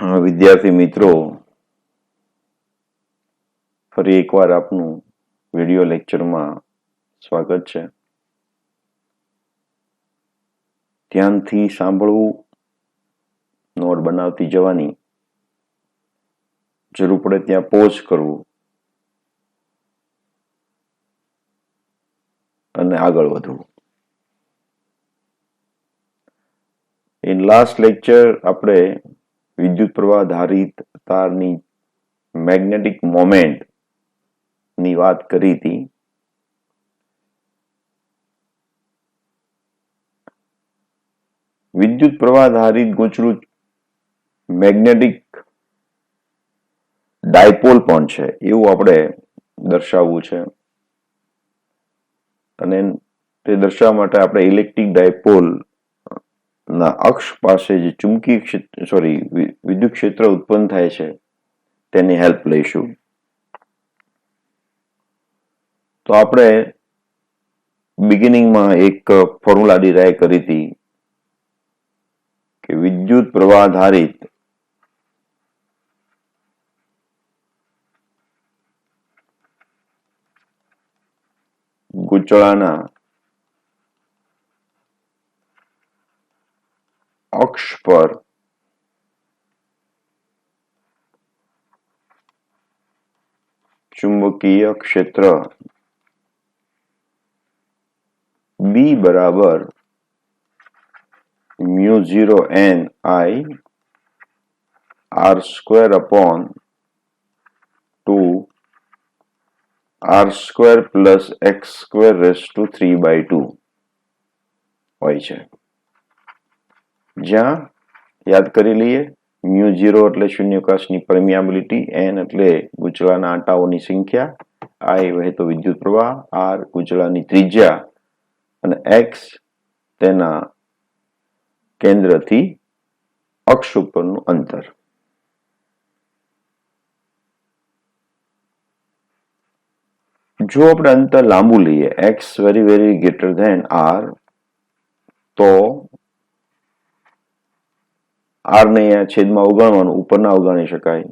હા, વિદ્યાર્થી મિત્રો, ફરી એકવાર આપનું વિડિયો લેક્ચરમાં સ્વાગત છે. ધ્યાનથી સાંભળવું, નોટ બનાવતી જવાની, જરૂર પડે ત્યાં પોઝ કરવું અને આગળ વધવું. ઇન લાસ્ટ લેક્ચર આપણે વિદ્યુત પ્રવાહ ધારિત તારની મેગ્નેટિક મોમેન્ટ ની વાત કરી હતી. વિદ્યુત પ્રવાહ ધારિત ગૂંચળું મેગ્નેટિક ડાયપોલ પણ છે એવું આપણે દર્શાવવું છે. અને તે દર્શાવવા માટે આપણે ઇલેક્ટ્રિક ડાયપોલ ના અક્ષ પાસે જે ચુંબકીય ક્ષેત્ર વિદ્યુત ક્ષેત્ર ઉત્પન્ન થાય છે તેની હેલ્પ લઈશું. તો આપણે બિગિનિંગમાં એક ફોર્મ્યુલા ડિરાઈવ કરી હતી કે વિદ્યુત પ્રવાહ ધારિત ગૂંચળાના અક્ષ પર ચુંબકીય ક્ષેત્ર B બરાબર μ0 n I r square upon 2 r square plus x square raise to 3/2 હોય છે. જ્યાં યાદ કરી લઈએ, μ0 એટલે શૂન્યાવકાશની પરમિયાબિલિટી, n એટલે ગૂંચળાના આંટાઓની સંખ્યા, I વહેતો વિદ્યુત પ્રવાહ, r ગૂંચળાની ત્રિજ્યા અને x તેના કેન્દ્રથી અક્ષ ઉપરનું અંતર. જો આપણે અંતર લાંબુ લઈએ, x very very greater than r, તો r ને અહીંયા છેદમાં ઉગાડવાનું, ઉપર ના ઉગાડી શકાય,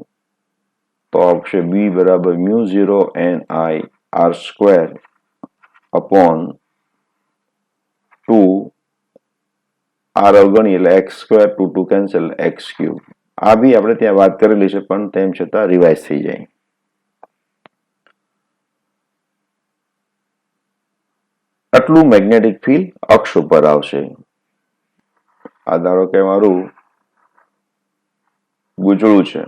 તો આવશે b બરાબર μ0 n I r square upon 2 r અવગણી એટલે x square, 2 2 cancel, x cube. આ બી આપણે ત્યાં વાત કરેલી છે પણ તેમ છતાં રિવાઇઝ થઈ જાય. આટલું મેગ્નેટિક ફિલ્ડ અક્ષ ઉપર આવશે. આ ધારો કે મારું ગૂંચળું છે.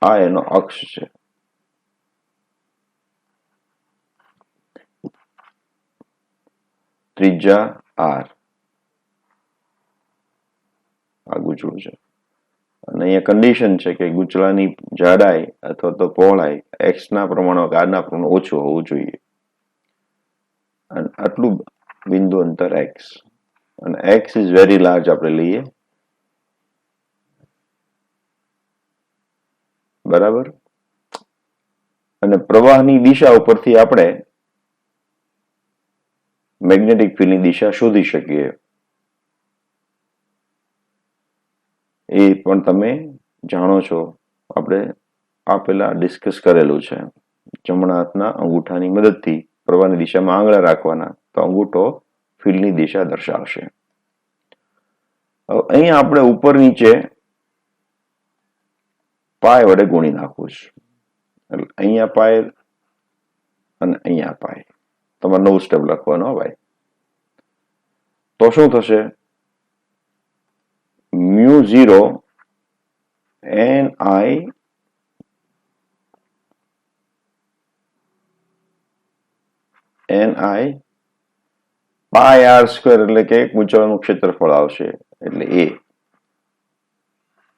આ એનો અક્ષ છે. ત્રિજ્યા r. આ ગૂંચળું છે. અને અહીંયા કન્ડિશન છે કે ગૂંચળાની જાડાઈ અથવા તો પહોળાઈ x ના પ્રમાણમાં r ના પ્રમાણમાં ઓછું હોવું જોઈએ. અને આટલું બિંદુ અંતર x. અને x ઇઝ વેરી લાર્જ આપણે લઈએ. બરાબર. અને પ્રવાહની દિશા ઉપરથી આપણે મેગ્નેટિક ફિલ્ડની દિશા શોધી શકીએ. એ પણ તમે જાણો છો, આપણે આ પહેલા ડિસ્કસ કરેલું છે. જમણા હાથના અંગૂઠાની મદદથી પ્રવાહની દિશામાં આંગળા રાખવાના, તો અંગૂઠો ફિલ્ડની દિશા દર્શાવશે. અહીંયા આપણે ઉપર નીચે પાય વડે ગુણી નાખવું છે. એટલે અહીંયા પાય અને અહીંયા પાય. તમારે નવું સ્ટેપ લખવાનો ભાઈ. તો શું થશે? μ0 n I pi r square એટલે કે ગૂંચળાનું ક્ષેત્રફળ આવશે, એટલે a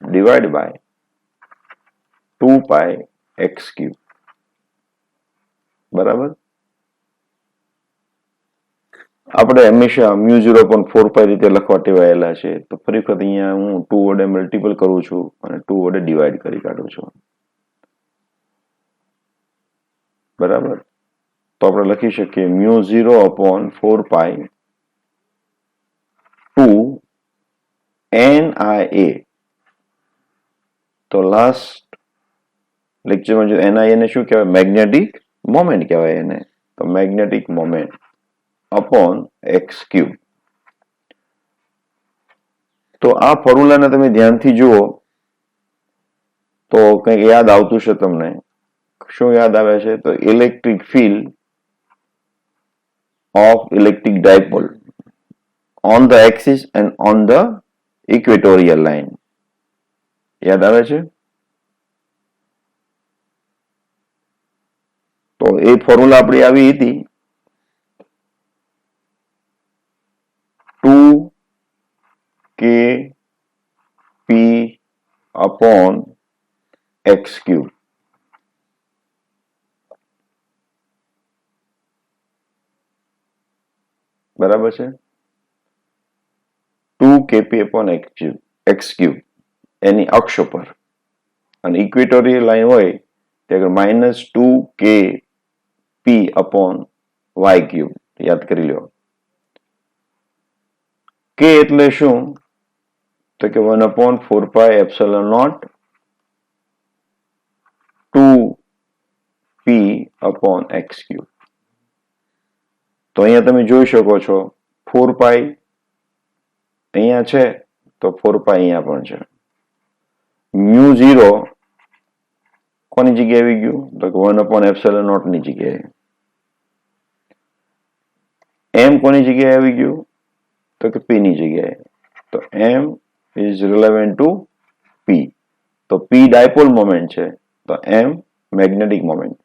divide by 2 pi x cube. બરાબર. આપણે હંમેશા μ0.4 પાય રીતે લખવા ટેવાયેલા છે, તો ફરી વખત અહીંયા હું 2 વડે મલ્ટિપલ કરું છું અને 2 વડે ડિવાઈડ કરી કાઢું છું. બરાબર. તો આપણે લખી શકીએ μ0/4 પાય NIA. તો લાસ્ટ લેક્ચરમાં જો NIA ને શું કહેવાય? મેગ્નેટિક મોમેન્ટ કહેવાય એને. તો magnetic moment upon x cube. તો આ ફોર્મ્યુલાને તમે ધ્યાનથી જુઓ તો કંઈક યાદ આવતું છે તમને. શું યાદ આવે છે? તો electric field of electric dipole on the axis and on the equatorial line. યાદ આવે છે? તો એ ફોર્મ્યુલા આપણી આવી હતી 2kp upon x cube. બરાબર છે? 2kp upon x cube એની અક્ષ પર, અને ઇક્વેટોરિયલ લાઈન હોય ત્યારે -2kp upon y ક્યુબ. યાદ કરી લો. k એટલે શું? તો કે 1/4πε0 2p upon x ક્યુબ. તો અહીંયા તમે જોઈ શકો છો 4π અહીંયા છે તો 4π અહીંયા પણ છે. μ0 કોની જગ્યાએ આવી ગયું? તો કે 1/ε0 ની જગ્યાએ. m કોની જગ્યાએ આવી ગયું? તો કે p ની જગ્યાએ. તો m is relevant to p. તો p ડાયપોલ મોમેન્ટ છે, તો m magnetic moment.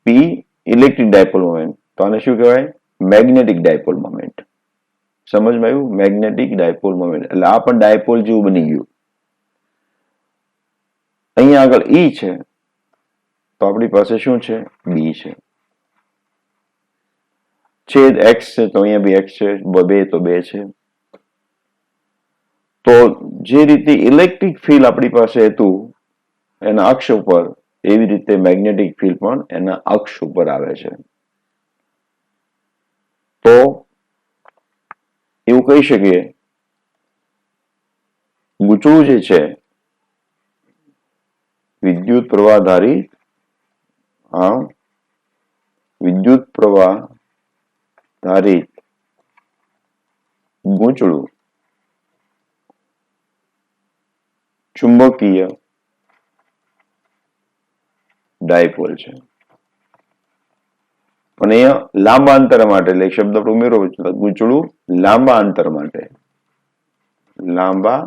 p electric dipole moment. તો આને શું કહેવાય? Magnetic dipole moment. સમજમાં આવ્યું? મેગ્નેટિક ડાયપોલ મોમેન્ટ એટલે આ પણ ડાયપોલ જેવું બની ગયું. અહીંયા આગળ E છે તો આપણી પાસે શું છે? B છે. છેદ x છે તો અહીંયા બી x છે, 2 તો 2 છે. તો જે રીતે ઇલેક્ટ્રિક ફિલ્ડ આપણી પાસે હતું એના અક્ષ ઉપર, એવી રીતે મેગ્નેટિક ફિલ્ડ પણ એના અક્ષ ઉપર આવે છે. તો એવું કહી શકીએ ગૂંચળું જે છે વિદ્યુત પ્રવાહ ધારિત વિદ્યુત પ્રવાહ ધારિત ગૂંચળું ચુંબકીય ડાયપોલ છે. પણ અહીંયા લાંબા અંતર માટે, એટલે શબ્દ ઉમેરો, ગૂંચળું લાંબા અંતર માટે, લાંબા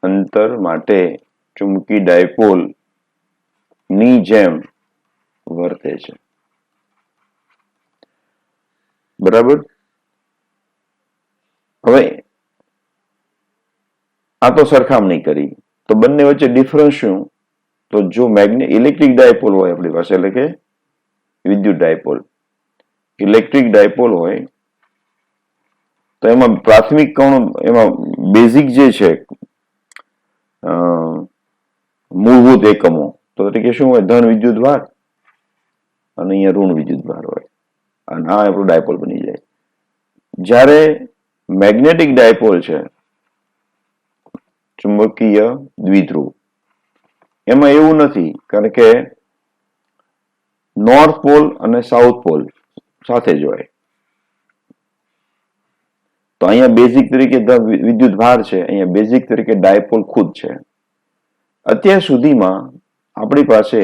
અંતર માટે ચુંબકી ડાયપોલ ની જેમ વર્તે છે. બરાબર? હવે આ તો સરખામણી કરી, તો બંને વચ્ચે ડિફરન્સ શું? તો જો ઇલેક્ટ્રિક ડાયપોલ હોય આપણી પાસે, એટલે કે વિદ્યુત ડાયપોલ, ઇલેક્ટ્રિક ડાયપોલ હોય તો એમાં પ્રાથમિક કણ, એમાં બેઝિક જે છે મૂળભૂત એકમો, તો કે શું હોય? ધન વિદ્યુત ભાર અને અહીંયા ઋણ વિદ્યુત ભાર હોય, અને આ આપણું ડાયપોલ બની જાય. જ્યારે મેગ્નેટિક ડાયપોલ છે, ચુંબકીય દ્વિધ્રુવ, એમાં એવું નથી, કારણ કે નોર્થ પોલ અને સાઉથ પોલ સાથે જ હોય. તો અહીંયા બેઝિક તરીકે વિદ્યુત ભાર છે, અહીંયા બેઝિક તરીકે ડાયપોલ ખુદ છે. અત્યાર સુધીમાં આપણી પાસે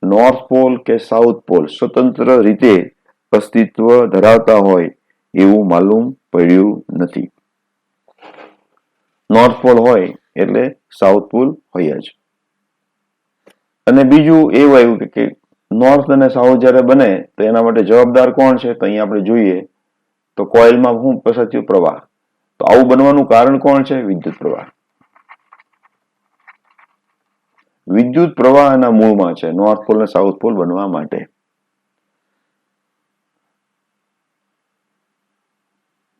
નોર્થ પોલ કે સાઉથ પોલ સ્વતંત્ર રીતે અસ્તિત્વ ધરાવતા હોય એવું માલુમ પડ્યું નથી. નોર્થ પોલ હોય એટલે સાઉથ પોલ હોય જ. અને બીજું એવું આવ્યું કે નોર્થ અને સાઉથ જ્યારે બને તો એના માટે જવાબદાર કોણ છે? તો અહીંયા આપણે જોઈએ તો કોઇલમાં શું પસાર થયું? પ્રવાહ. તો આવું બનવાનું કારણ કોણ છે? વિદ્યુત પ્રવાહ. વિદ્યુત પ્રવાહ એના મૂળમાં છે નોર્થ પોલ અને સાઉથ પોલ બનવા માટે.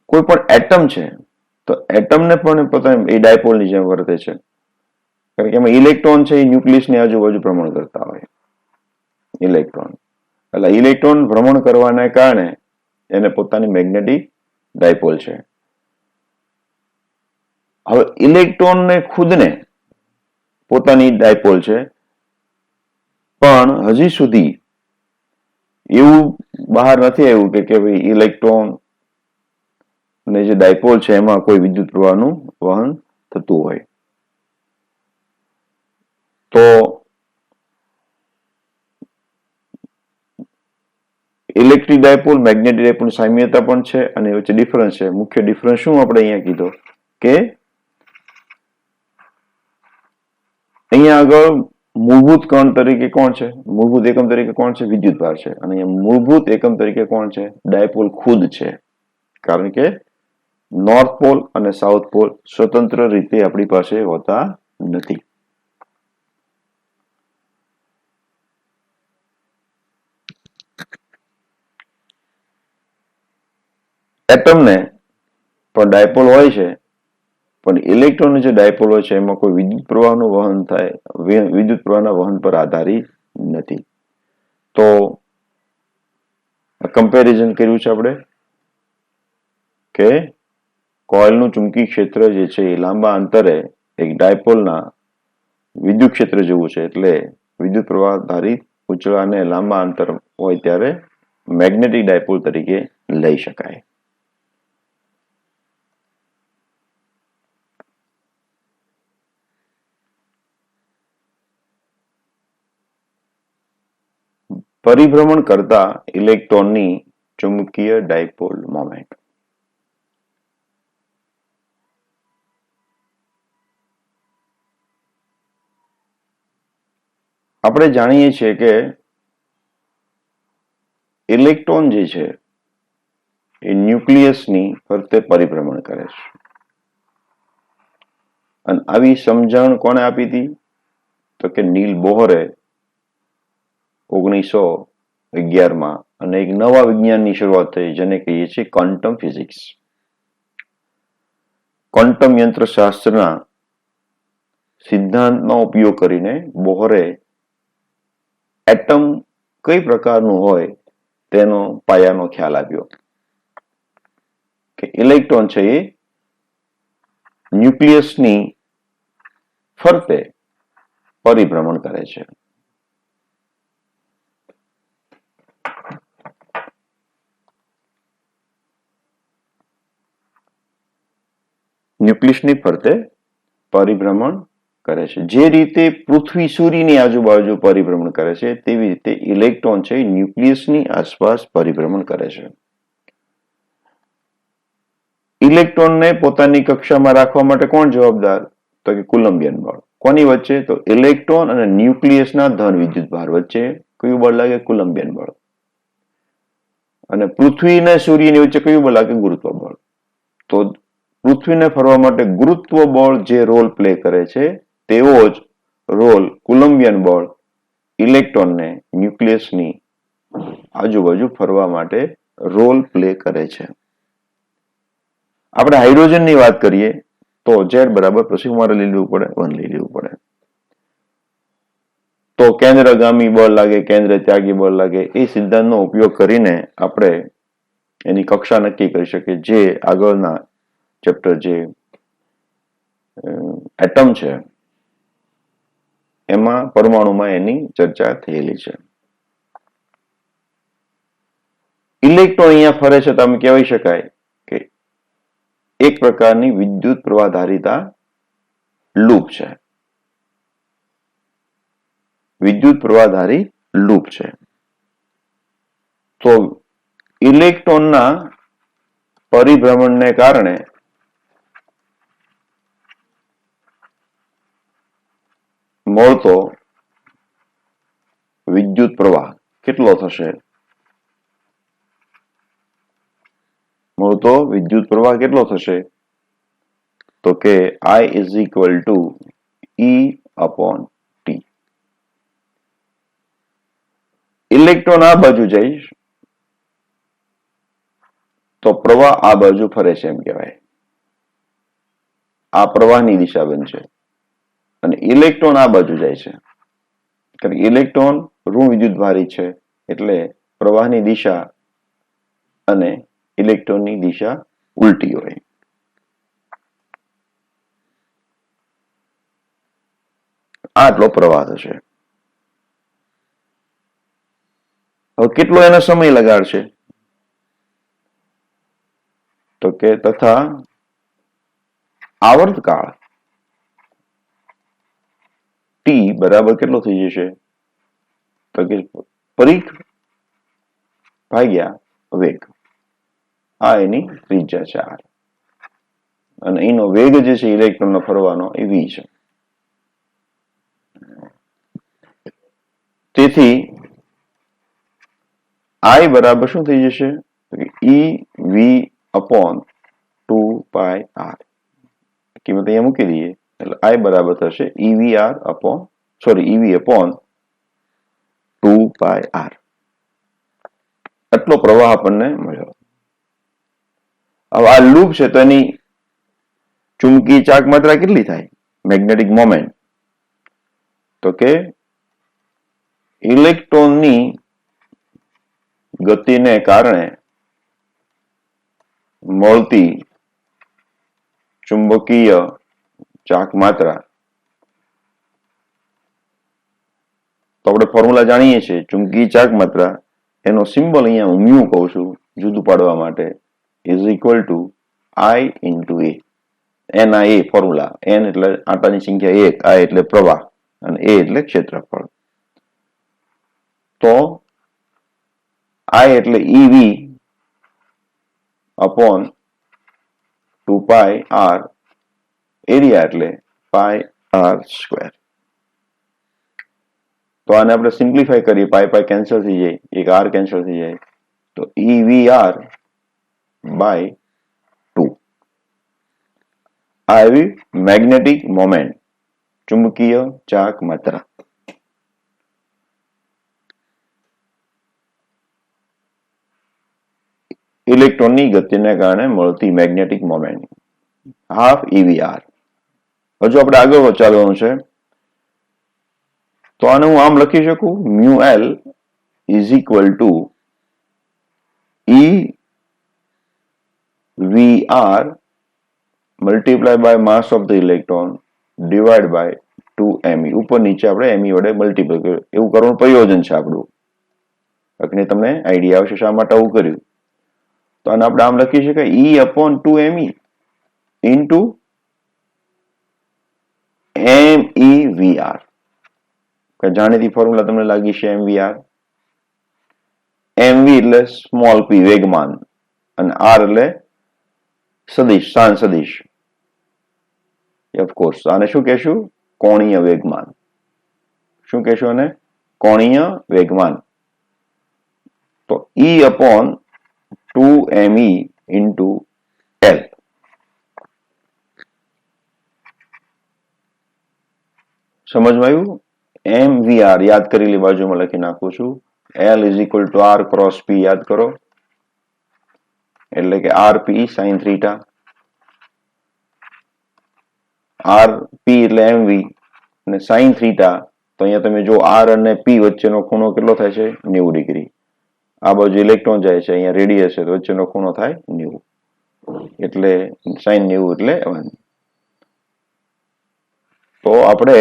કોઈ પણ એટમ છે તો એટમને પણ પોતાની એ ડાયપોલની જેમ વર્તે છે, કારણ કે એમાં ઇલેક્ટ્રોન છે એ ન્યુક્લિયસની આજુબાજુ ભ્રમણ કરતા હોય. ઇલેક્ટ્રોન ભ્રમણ કરવાના કારણે એને પોતાની મેગ્નેટિક ડાયપોલ છે. હવે ઇલેક્ટ્રોનને ખુદને પોતાની ડાયપોલ છે, પણ હજી સુધી એવું બહાર નથી આવ્યું કે ભાઈ ઇલેક્ટ્રોન ને જે ડાયપોલ છે એમાં કોઈ વિદ્યુત પ્રવાહનું વહન થતું હોય. તો ઇલેક્ટ્રિક ડાયપોલ મેગ્નેટિક ડાયપોલ સામ્યતા પણ છે અને વચ્ચે ડિફરન્સ છે. મુખ્ય ડિફરન્સ શું આપણે અહીંયા કીધો કે અહીંયા આગળ મૂળભૂત કણ તરીકે કોણ છે, મૂળભૂત એકમ તરીકે કોણ છે, વિદ્યુતભાર છે. અને અહીંયા મૂળભૂત એકમ તરીકે કોણ છે, ડાયપોલ ખુદ છે. કારણ કે નોર્થ પોલ અને સાઉથ પોલ સ્વતંત્ર રીતે આપણી પાસે હોતા નથી. એટમને પણ ડાયપોલ હોય છે, પણ ઇલેક્ટ્રોન જે ડાયપોલ હોય છે એમાં કોઈ વિદ્યુત પ્રવાહનું વહન થાય, વિદ્યુત પ્રવાહના વહન પર આધારિત નથી. તો કમ્પેરિઝન કર્યું છે આપણે કે કોઇલનું ચુંબકીય ક્ષેત્ર જે છે એ લાંબા અંતરે એક ડાયપોલના વિદ્યુત ક્ષેત્ર જેવું છે. એટલે વિદ્યુત પ્રવાહ આધારિત ઉછળાને લાંબા અંતર હોય ત્યારે મેગ્નેટિક ડાયપોલ તરીકે લઈ શકાય. પરિભ્રમણ કરતા ઇલેક્ટ્રોનની ચુંબકીય ડાયપોલ મોમેન્ટ. આપણે જાણીએ છીએ કે ઇલેક્ટ્રોન જે છે એ ન્યુક્લિયસની ફરતે પરિભ્રમણ કરે છે. અને આવી સમજણ કોણે આપી હતી? તો કે નીલ બોહરે 1911 અને એક નવા વિજ્ઞાનની શરૂઆત થઈ જેને કહીએ છીએ ક્વોન્ટમ ફિઝિક્સ. ક્વોન્ટમ યંત્રશાસ્ત્રના સિદ્ધાંતનો ઉપયોગ કરીને બોહરે એટમ કઈ પ્રકારનું હોય તેનો પાયાનો ખ્યાલ આપ્યો કે ઇલેક્ટ્રોન છે એ ન્યુક્લિયસની ફરતે પરિભ્રમણ કરે છે. ન્યુક્લિયસની ફરતે પરિભ્રમણ કરે છે. જે રીતે પૃથ્વી સૂર્યની આજુબાજુ પરિભ્રમણ કરે છે તેવી રીતે ઇલેક્ટ્રોન છે ન્યુક્લિયસની આસપાસ પરિભ્રમણ કરે છે. ઇલેક્ટ્રોનને પોતાની કક્ષામાં રાખવા માટે કોણ જવાબદાર? તો કે કુલંબિયન બળ. કોની વચ્ચે? તો ઇલેક્ટ્રોન અને ન્યુક્લિયસના ધન વિદ્યુતભાર વચ્ચે કયું બળ લાગે? કુલંબિયન બળ. અને પૃથ્વી અને સૂર્યની વચ્ચે કયું બળ લાગે? ગુરુત્વ બળ. તો પૃથ્વીને ફરવા માટે ગુરુત્વ બળ જે રોલ પ્લે કરે છે તેવો જ રોલ કુલંબિયન બળ ઇલેક્ટ્રોનને ન્યુક્લિયસની આજુબાજુ ફરવા માટે રોલ પ્લે કરે છે. આપણે હાઇડ્રોજનની વાત કરીએ તો Z બરાબર પછી અમારે લઈ લેવું પડે 1 લઈ લેવું પડે. તો કેન્દ્રગામી બળ લાગે, કેન્દ્ર ત્યાગી બળ લાગે. એ સિદ્ધાંતનો ઉપયોગ કરીને આપણે એની કક્ષા નક્કી કરી શકીએ. જે આગળના ચેપ્ટર જે એટમ છે એમાં પરમાણુમાં એની ચર્ચા થયેલી છે. ઇલેક્ટ્રોન અહીંયા ફરે છે તો આમ કહેવાય શકાય કે એક પ્રકારની વિદ્યુત પ્રવાહધારિતા લૂપ છે. વિદ્યુત પ્રવાહધારી લૂપ છે. તો ઇલેક્ટ્રોનના પરિભ્રમણને કારણે મળતો વિદ્યુત પ્રવાહ કેટલો થશે? મળતો વિદ્યુત પ્રવાહ કેટલો થશે? તો કે I is equal to E upon T. Electron આ બાજુ જાય તો પ્રવાહ આ બાજુ ફરે છે એમ કહેવાય. આ પ્રવાહની દિશા બનશે. અને ઇલેક્ટ્રોન આ બાજુ જાય છે. કારણ કે ઇલેક્ટ્રોન ઋણ વિદ્યુતભારી છે એટલે પ્રવાહની દિશા અને ઇલેક્ટ્રોનની દિશા ઉલટી હોય. આટલો પ્રવાહ થશે. હવે કેટલો એનો સમય લગાડશે? તો કે તથા આવર્તકાળ ટી બરાબર કેટલો થઈ જશે? તો કે પરિઘ ભાગ્યા વેગ. આ એની ત્રિજ્યા છે r. અને એનો વેગ જે છે ઇલેક્ટ્રોનનો ફરવાનો એ v છે. તેથી I બરાબર શું થઈ જશે? e v upon 2πr. કિંમત અહીંયા મૂકી દઈએ એટલે I બરાબર થશે evr upon ev upon 2πr. આટલો પ્રવાહ આપણને મળ્યો. હવે આ લૂપ છે તો એની ચુંબકીય ચાક માત્રા કેટલી થાય? Magnetic moment. તો કે ઇલેક્ટ્રોનની ગતિને કારણે મળતી ચુંબકીય ચાક માત્રા, તો આપણે ફોર્મ્યુલા જાણીએ છીએ ચુંબકીય ચાક માત્રા, એનો સિમ્બોલ અહીંયા હું મ્યુ કહું છું જુદું પાડવા માટે, is equal to I into A. એના એ ફોર્મ્યુલા, n એટલે આંટાની સંખ્યા 1, I એટલે પ્રવાહ અને a એટલે ક્ષેત્રફળ. તો I એટલે ev upon 2πr, એરિયા એટલે પાઈ r સ્ક્વેર. તો આને આપણે સિમ્પ્લિફાય કરીએ, પાઈ કેન્સલ થઈ જાય, એક r કેન્સલ થઈ જાય, તો evr બાય 2. આ આવી મેગ્નેટિક મોમેન્ટ, ચુંબકીય ચાક માત્રા. ઇલેક્ટ્રોનની ગતિને કારણે મળતી મેગ્નેટિક મોમેન્ટ હાફ evr. હજુ આપણે આગળ ચાલવાનું છે. તો આને હું આમ લખી શકું, mu L is equal to EVR multiply by mass of the electron divide by 2me. ઉપર નીચે આપણે me વડે મલ્ટીપ્લાય કર્યું, એવું કરવાનું પ્રયોજન છે આપણું. એટલે તમને આઈડિયા આવશે શા માટે આવું કર્યું. તો આને આપણે આમ લખી શકાય E upon 2me into MEVR. જાણીતી ફોર્મ્યુલા તમને લાગી છે MVR. MV એટલે સ્મોલ p વેગમાન અને R એટલે સદિશ, સ્થાન સદિશ. ઓફકોર્સ આને શું કહેશું? કોણીય વેગમાન. શું કહેશું આને? કોણીય વેગમાન. તો E upon 2me into L. સમજમાં આવ્યું? MVR યાદ કરેલી બાજુમાં લખી નાખું છું. L is equal two R cross P યાદ કરો, એટલે કે RP sin થીટા. RP એટલે MV અને sin થીટા. તો અહીંયા તમે જો R અને P વચ્ચેનો ખૂણો કેટલો થાય છે? 90 ડિગ્રી. આ બાજુ ઇલેક્ટ્રોન જાય છે, અહીંયા રેડિયસ છે, તો વચ્ચેનો ખૂણો થાય 90. એટલે sin 90 એટલે 1. તો આપણે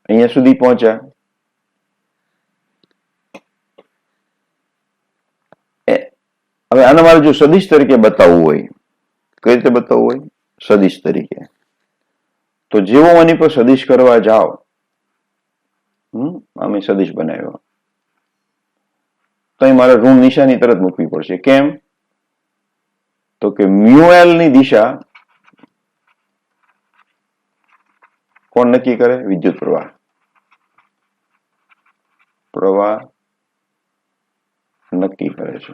અહીંયા સુધી પહોંચ્યા. હવે આને મારે જો સદિશ તરીકે બતાવવું હોય, કઈ રીતે બતાવવું હોય? સદિશ તરીકે. તો જેવો આની પર સદિશ કરવા જાઓ, અમે સદિશ બનાવ્યો, તો અહીં મારે ઋણ નિશાની તરત મૂકવી પડશે. કેમ? તો કે મ્યુએલ ની દિશા કોણ નક્કી કરે? વિદ્યુત પ્રવાહ. પ્રવાહ નક્કી કરે છે.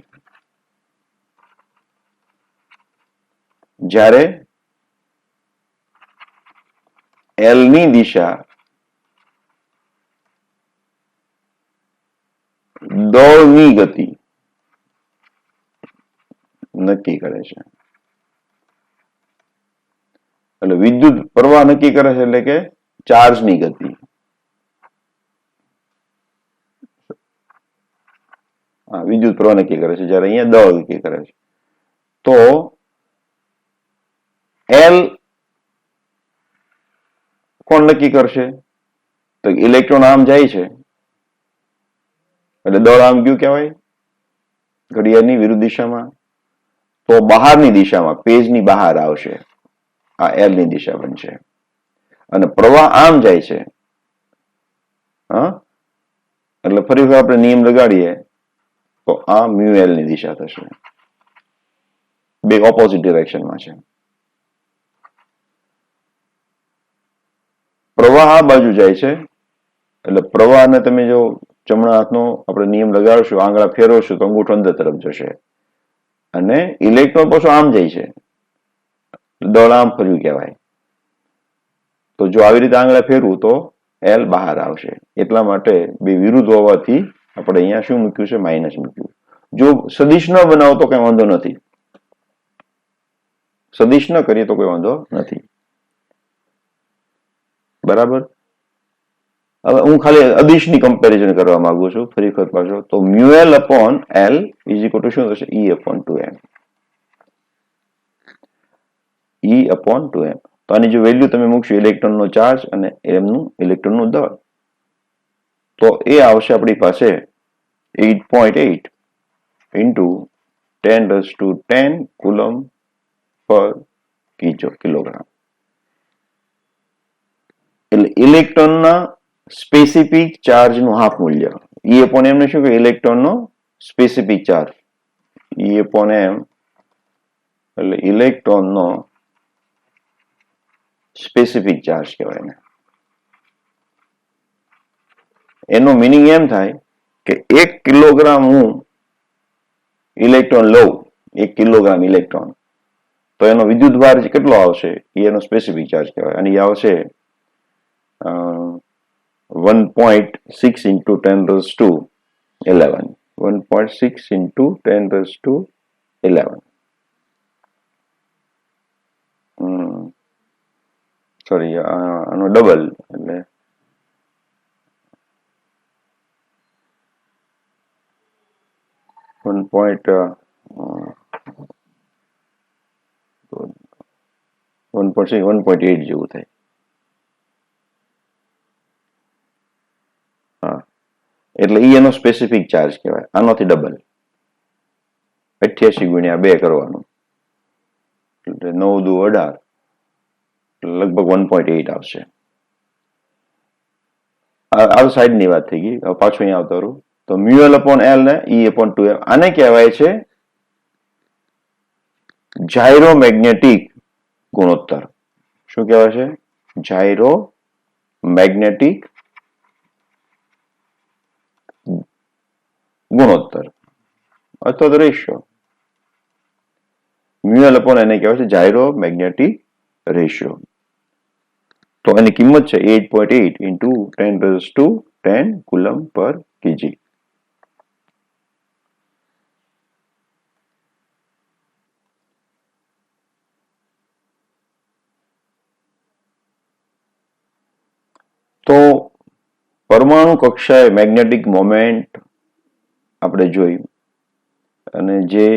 જ્યારે એલ ની દિશા દળની ગતિ નક્કી કરે છે. એટલે વિદ્યુત પ્રવાહ નક્કી કરે છે, એટલે કે ચાર્જની ગતિ. વિદ્યુત પ્રવાહ નક્કી કરે છે, જ્યારે અહીંયા દળ નક્કી કરે છે. તો એલ કોણ નક્કી કરશે? તો ઇલેક્ટ્રોન આમ જાય છે એટલે દળ આમ ગયું કહેવાય, ઘડિયાળની વિરુદ્ધ દિશામાં. તો બહારની દિશામાં, પેજની બહાર આવશે, આ એલ ની દિશા બનશે. અને પ્રવાહ આમ જાય છે, એટલે ફરી આપણે નિયમ લગાડીએ તો આ મ્યુ એલ ની દિશા થશે. બે ઓપોઝિટ ડિરેક્શનમાં છે. પ્રવાહ આ બાજુ જાય છે એટલે પ્રવાહને તમે જો જમણા હાથનો આપણે નિયમ લગાડશું, આંગળા ફેરવશું તો અંગૂઠો અંદર તરફ જશે. અને ઇલેક્ટ્રોન પાછું આમ જાય છે, દળ આમ ફર્યું કહેવાય. તો જો આવી રીતે આંગળા ફેરવું તો એલ બહાર આવશે. એટલા માટે બે વિરુદ્ધ હોવાથી આપણે અહીંયા શું મૂક્યું છે? માઇનસ મૂક્યું. જો સદિશ ન બનાવો તો કઈ વાંધો નથી, સદિશ ન કરીએ તો કોઈ વાંધો નથી. બરાબર. હવે હું ખાલી અદિશની કમ્પેરિઝન કરવા માંગુ છું. ફરી વખત પાછો તો mu L upon L is equal two શું થશે? ઈ અપોન 2m. ઈ અપોન 2m. તો આની જો વેલ્યુ તમે મૂકશો ઇલેક્ટ્રોનનો ચાર્જ અને એમનું ઇલેક્ટ્રોનનું દળ, તો એ આવશે આપણી પાસે 8.8 ઇન્ટુ 10⁻10 કુલમ પર કિલોગ્રામ. એટલે ઇલેક્ટ્રોનના સ્પેસિફિક ચાર્જનું હાફ મૂલ્ય. ઈ અપોન એમ ને શું કે ઇલેક્ટ્રોનનો સ્પેસિફિક ચાર્જ. ઈ અપોન એમ એટલે ઇલેક્ટ્રોનનો સ્પેસિફિક ચાર્જ કહેવાય ને. એનો મિનિંગ એમ થાય કે 1 કિલોગ્રામ હું ઇલેક્ટ્રોન લઉં, 1 કિલોગ્રામ ઇલેક્ટ્રોન, તો એનો વિદ્યુત ભાર કેટલો આવશે? એનો સ્પેસિફિક ચાર્જ કહેવાય. અને એ આવશે 1.6 into 10⁻11. 1.6 into 10⁻11. સોરી, આનો ડબલ એટલે 1.8 જેવું થાય. એટલે ઈ એનો સ્પેસિફિક ચાર્જ કહેવાય. આનાથી ડબલ 88 ગુણ્યા 2 કરવાનું એટલે 9 દુ 18, લગભગ 1.8 આવશે. આ સાઈડની વાત થઈ ગઈ. પાછું અહીંયા આવતો રહું તો મ્યુ એલ અપોન એલ ને ઈ અપોન 2m. આને કહેવાય છે જાયરોમેગ્નેટિક ગુણોત્તર. શું કહેવાય છે? જાયરોમેગ્નેટિક ગુણોત્તર અથવા તો રેશિયો. મ્યુ એલ અપોન એને કહેવાય છે જાયરોમેગ્નેટિક રેશિયો. તો એની કિંમત છે 8.8 ઇન્ટુ 10⁻10 કુલમ પર કેજી. તો પરમાણુ કક્ષાએ મેગ્નેટિક મોમેન્ટ આપણે જોઈ, અને જે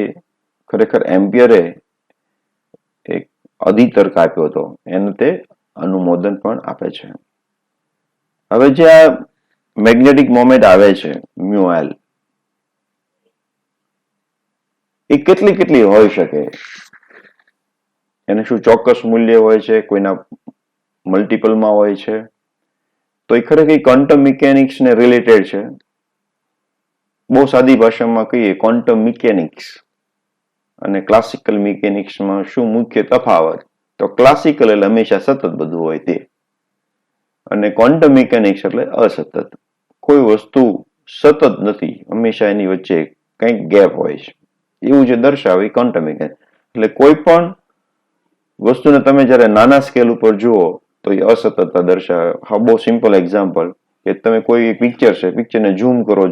ખરેખર એમ્પિયરે એક અધિતર્ક આપ્યો હતો એને તે અનુમોદન પણ આપે છે. હવે જે આ મેગ્નેટિક મોમેન્ટ આવે છે મ્યુ એલ, એ કેટલી હોઈ શકે? એને શું ચોક્કસ મૂલ્ય હોય છે? કોઈના મલ્ટિપલમાં હોય છે? તો એ ખરેખર ક્વોન્ટમ મિકેનિક્સને રિલેટેડ છે. બહુ સાદી ભાષામાં કહીએ ક્વોન્ટમ મિકેનિક્સ અને ક્લાસિકલ મિકેનિક્સમાં શું મુખ્ય તફાવત? તો ક્લાસિકલ એટલે હંમેશા સતત બધું હોય તે, અને ક્વોન્ટમ મિકેનિક્સ એટલે અસતત. કોઈ વસ્તુ સતત નથી, હંમેશા એની વચ્ચે કંઈક ગેપ હોય છે. એવું જે દર્શાવે ક્વોન્ટમ મિકેનિક્સ. એટલે કોઈ પણ વસ્તુને તમે જ્યારે નાના સ્કેલ ઉપર જુઓ તો એ અસતતતા દર્શાવે. હા, બહુ સિમ્પલ એક્ઝામ્પલ કે તમે કોઈ પિક્ચર છે, પિક્ચરને ઝૂમ કરો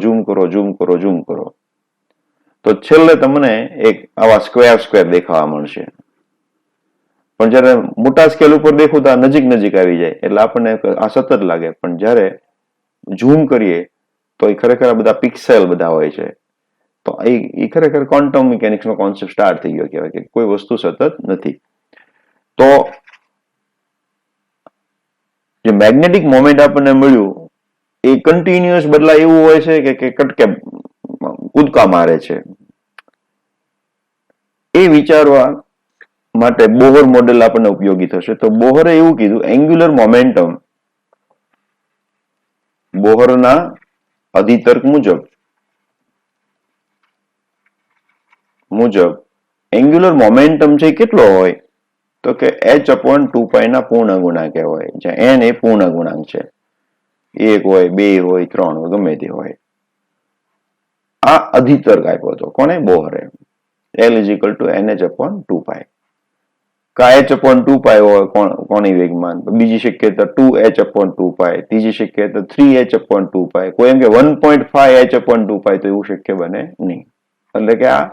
તો છેલ્લે તમને એક આવા સ્ક્વેર દેખાવા મળશે. પણ જયારે મોટા સ્કેલ ઉપર દેખું તો આ નજીક આવી જાય એટલે આપણને આ સતત લાગે. પણ જયારે ઝૂમ કરીએ તો એ ખરેખર બધા પિક્સેલ બધા હોય છે. તો એ ખરેખર ક્વોન્ટમ મિકેનિક્સનો કોન્સેપ્ટ સ્ટાર્ટ થઈ ગયો કહેવાય કે કોઈ વસ્તુ સતત નથી. તો જે મેગ્નેટિક મોમેન્ટ આપણને મળ્યું એ કન્ટિન્યુઅસ બદલાય એવું હોય છે કે કટકે કૂદકા મારે છે. એ વિચારવા માટે બોહર મોડેલ આપણને ઉપયોગી થશે. તો બોહરે એવું કીધું એંગ્યુલર મોમેન્ટમ બોહરના અધિતર્ક મુજબ એંગ્યુલર મોમેન્ટમ છે કેટલો હોય તો કે h/2π ના પૂર્ણ ગુણાંક હોય, જ્યાં n એ પૂર્ણ ગુણાંક છે. 1 હોય 2 હોય 3 હોય ગમે તે હોય. આ અધિતર્ક આપ્યો હતો કોને? બોહરે. L = nh/2π. કા h/2π હોય કોણી વેગમાન, બીજી શક્યતા 2h/2π, ત્રીજી શક્યતા 3h/2π, કોઈ એમ કે 1.5h/2π, તો એવું શક્ય બને નહીં. એટલે કે આ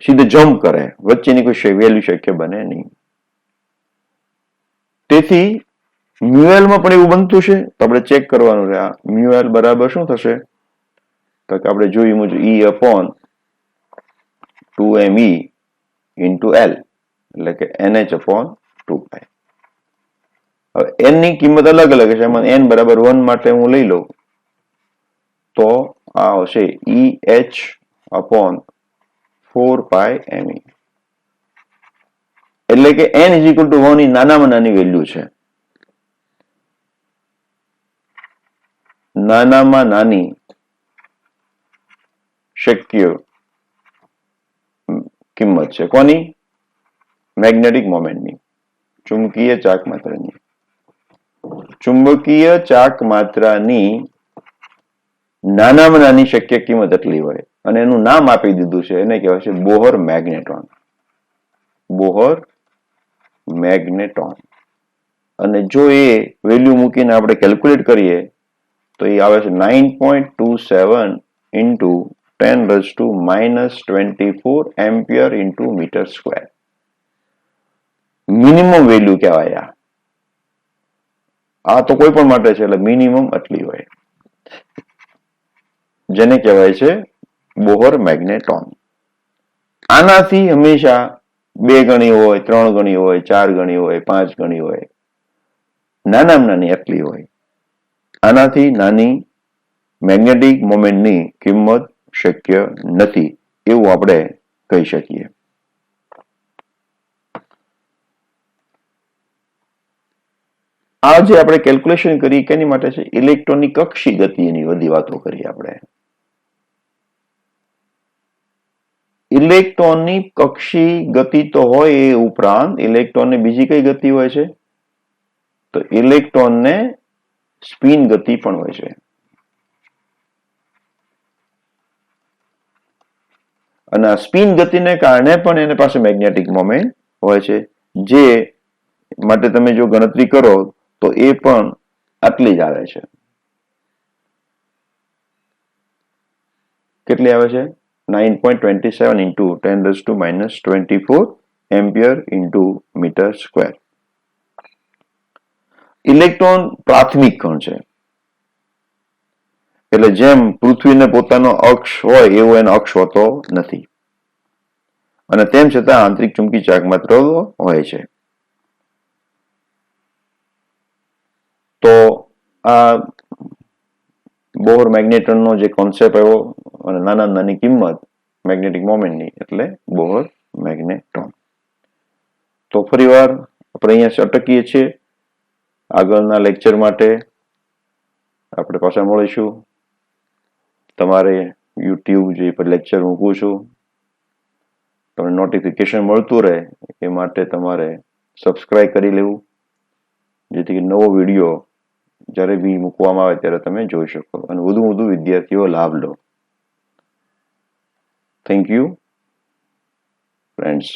સીધે જમ્પ કરે, વચ્ચેની કોઈ વેલ્યુ શક્ય બને નહીં. તેથી મ્યુએલ માં પણ એવું બનતું છે. તો આપણે ચેક કરવાનું છે આ મ્યુએલ બરાબર શું થશે તો કે આપણે જોયું મુજબ E/2me into L એટલે કે nh/2π. હવે n ની કિંમત અલગ અલગ છે. એમાં n બરાબર 1 માટે હું લઈ લઉં તો આ આવશે EH/4πme. એટલે કે n = 1 ની નાનામાં નાની વેલ્યુ છે. નાનામાં નાની શક્ય કિંમત છે કોની? મેગ્નેટિક મોમેન્ટની, ચુંબકીય ચાકમાત્રાની. ચુંબકીય ચાકમાત્રાની નાનામાં નાની શક્ય કિંમત એટલી હોય અને એનું નામ આપી દીધું છે, એને કહેવાય છે બોહર મેગ્નેટ્રોન. Bohr magnetron. અને જો એ વેલ્યુ મૂકીને આપણે કેલ્ક્યુલેટ કરીએ તો એ આવે છે 9.27 into 10⁻⁻24 ampere into metre square. Minimum value કહેવાય આ તો કોઈ પણ માટે છે એટલે મિનિમમ આટલી હોય, જેને કહેવાય છે બોહર મેગ્નેટ્રોન. આનાથી હંમેશા 2 ગણી હોય, 3 ગણી હોય, 4 ગણી હોય, 5 ગણી હોય, નાનામાં નાની આટલી હોય. આનાથી નાની મેગ્નેટિક મોમેન્ટની કિંમત શક્ય નથી એવું આપણે કહી શકીએ. આ જે આપણે કેલ્ક્યુલેશન કરી કેની માટે છે? ઇલેક્ટ્રોનની કક્ષી ગતિની બધી વાતો કરી આપણે. ઇલેક્ટ્રોનની કક્ષી ગતિ તો હોય એ ઉપરાંત ઇલેક્ટ્રોનની બીજી કઈ ગતિ હોય છે? તો ઇલેક્ટ્રોનને સ્પિન ગતિ પણ હોય છે. અને આ સ્પિન ગતિને કારણે પણ એની પાસે મેગ્નેટિક મોમેન્ટ હોય છે, જે માટે તમે જો ગણતરી કરો તો એ પણ આટલી જ આવે છે. કેટલી આવે છે? 9.27 into 10⁻⁻24 ampere into metre square. Electron પ્રાથમિક કણ છે, એટલે જેમ પૃથ્વીને પોતાનો અક્ષ હોય એવો એનો અક્ષ હોતો નથી, અને તેમ છતાં આંતરિક ચુંબકી ચાકમાત્ર હોય છે. તો આ બોહર મેગ્નેટ્રોનનો જે કોન્સેપ્ટ આવ્યો અને નાનામાં નાની કિંમત મેગ્નેટિક મોમેન્ટની એટલે બોહર મેગ્નેટ્રોન. તો ફરીવાર આપણે અહીંયા અટકીએ છીએ. આગળના લેક્ચર માટે આપણે પાછા મળીશું. તમારે યુટ્યુબ જે લેક્ચર મૂકું છું તમને નોટિફિકેશન મળતું રહે એ માટે તમારે સબસ્ક્રાઇબ કરી લેવું, જેથી નવો વિડીયો જ્યારે બી મૂકવામાં આવે ત્યારે તમે જોઈ શકો અને વધુ વિદ્યાર્થીઓ લાભ લો. Thank you friends.